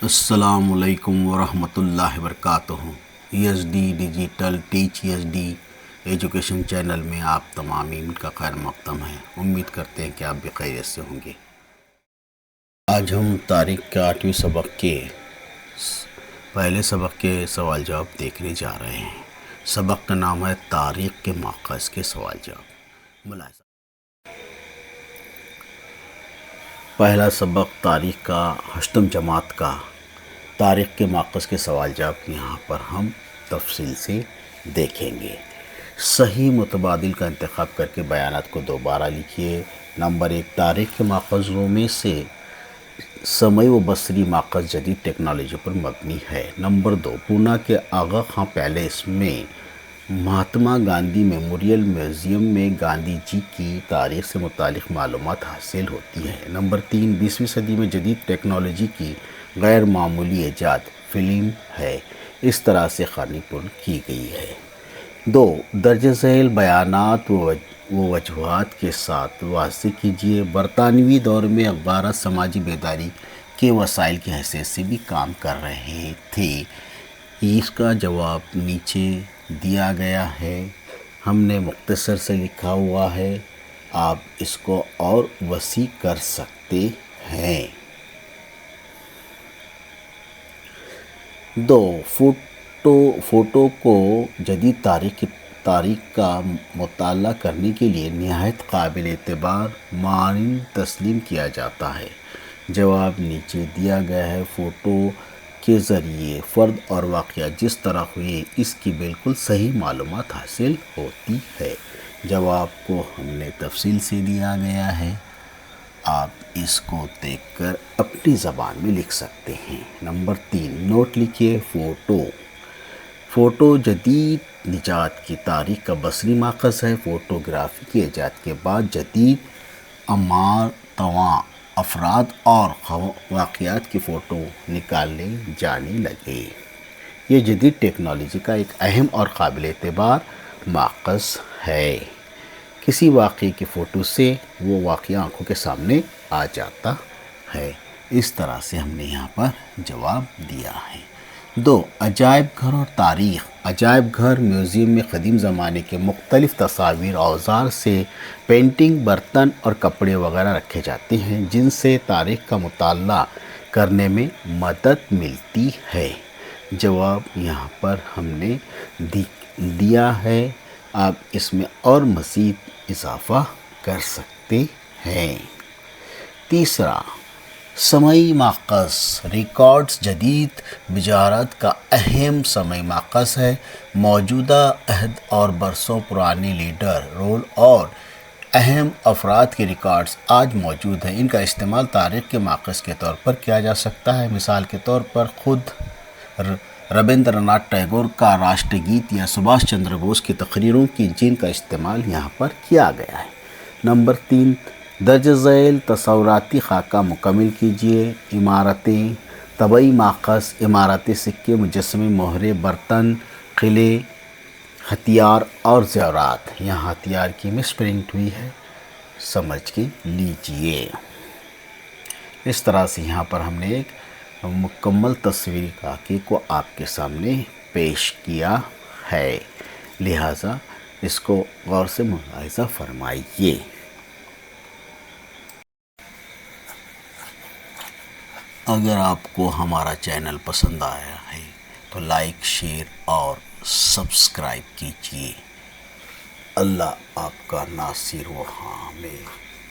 السلام علیکم ورحمۃ اللہ وبرکاتہ۔ S D digital teach S D education channel میں آپ تمام کا خیر مقدم ہے۔ امید کرتے ہیں کہ آپ بھی خیریت سے ہوں گے۔ آج ہم تاریخ کے 8ویں سبق کے پہلے سبق کے سوال جواب دیکھنے جا رہے ہیں۔ سبق کا نام ہے تاریخ کے ماخذ کے سوال جواب۔ ملاحظہ، پہلا سبق تاریخ کا 8ویں جماعت کا تاریخ کے ماخذ کے سوال جواب یہاں پر ہم تفصیل سے دیکھیں گے۔ صحیح متبادل کا انتخاب کر کے بیانات کو دوبارہ لکھیے۔ نمبر 1، تاریخ کے ماخذوں میں سے سمعی و بصری ماخذ جدید ٹیکنالوجی پر مبنی ہے۔ نمبر 2، پونا کے آغا خان پیلیس میں مہاتما گاندھی میموریل میوزیم میں گاندھی جی کی تاریخ سے متعلق معلومات حاصل ہوتی ہیں۔ نمبر 3، 20ویں صدی میں جدید ٹیکنالوجی کی غیر معمولی ایجاد فلم ہے، اس طرح سے خانی پر کی گئی ہے۔ 2، درج ذیل بیانات و وجوہات کے ساتھ واضح کیجیے۔ برطانوی دور میں اخبارات سماجی بیداری کے وسائل کی حیثیت سے بھی کام کر رہے تھے۔ اس کا جواب نیچے دیا گیا ہے، ہم نے مختصر سے لکھا ہوا ہے، آپ اس کو اور وسیع کر سکتے ہیں۔ 2، فوٹو کو جدید تاریخ کا مطالعہ کرنے کے لیے نہایت قابل اعتبار مانند تسلیم کیا جاتا ہے۔ جواب نیچے دیا گیا ہے، فوٹو کے ذریعے فرد اور واقعات جس طرح ہوئے اس کی بالکل صحیح معلومات حاصل ہوتی ہے۔ جواب کو ہم نے تفصیل سے دیا گیا ہے، آپ اس کو دیکھ کر اپنی زبان میں لکھ سکتے ہیں۔ نمبر 3، نوٹ لکھیے۔ فوٹو جدید نجات کی تاریخ کا بصری ماخذ ہے۔ فوٹوگرافی کی ایجاد کے بعد جدید امارتواں افراد اور واقعات کی فوٹو نکالے جانے لگے۔ یہ جدید ٹیکنالوجی کا ایک اہم اور قابل اعتبار ماخذ ہے۔ کسی واقعے کی فوٹو سے وہ واقعہ آنکھوں کے سامنے آ جاتا ہے۔ اس طرح سے ہم نے یہاں پر جواب دیا ہے۔ 2، عجائب گھر اور تاریخ۔ عجائب گھر میوزیم میں قدیم زمانے کے مختلف تصاویر، اوزار سے پینٹنگ، برتن اور کپڑے وغیرہ رکھے جاتے ہیں جن سے تاریخ کا مطالعہ کرنے میں مدد ملتی ہے۔ جواب یہاں پر ہم نے دیا ہے، آپ اس میں اور مزید اضافہ کر سکتے ہیں۔ تیسرا، سمعی ماخذ ریکارڈز جدید بجارت کا اہم سمعی ماخذ ہے۔ موجودہ عہد اور برسوں پرانے لیڈر رول اور اہم افراد کے ریکارڈز آج موجود ہیں۔ ان کا استعمال تاریخ کے ماخذ کے طور پر کیا جا سکتا ہے۔ مثال کے طور پر خود ربندر ناتھ ٹیگور کا راشٹر گیت یا سبھاش چندر بوس کی تقریروں کی جن کا استعمال یہاں پر کیا گیا ہے۔ نمبر 3، درج ذیل تصوراتی خاکہ مکمل کیجیے۔ عمارتیں، طبعی ماخذ، عمارتیں، سکے، مجسمے، مہرے، برتن، قلعے، ہتھیار اور زیورات۔ یہاں ہتھیار کی مس پرنٹ ہوئی ہے، سمجھ کے لیجئے۔ اس طرح سے یہاں پر ہم نے ایک مکمل تصویری خاکے کو آپ کے سامنے پیش کیا ہے، لہٰذا اس کو غور سے ملاحظہ فرمائیے۔ اگر آپ کو ہمارا چینل پسند آیا ہے تو لائک، شیئر اور سبسکرائب کیجیے۔ اللہ آپ کا ناصر و حامد۔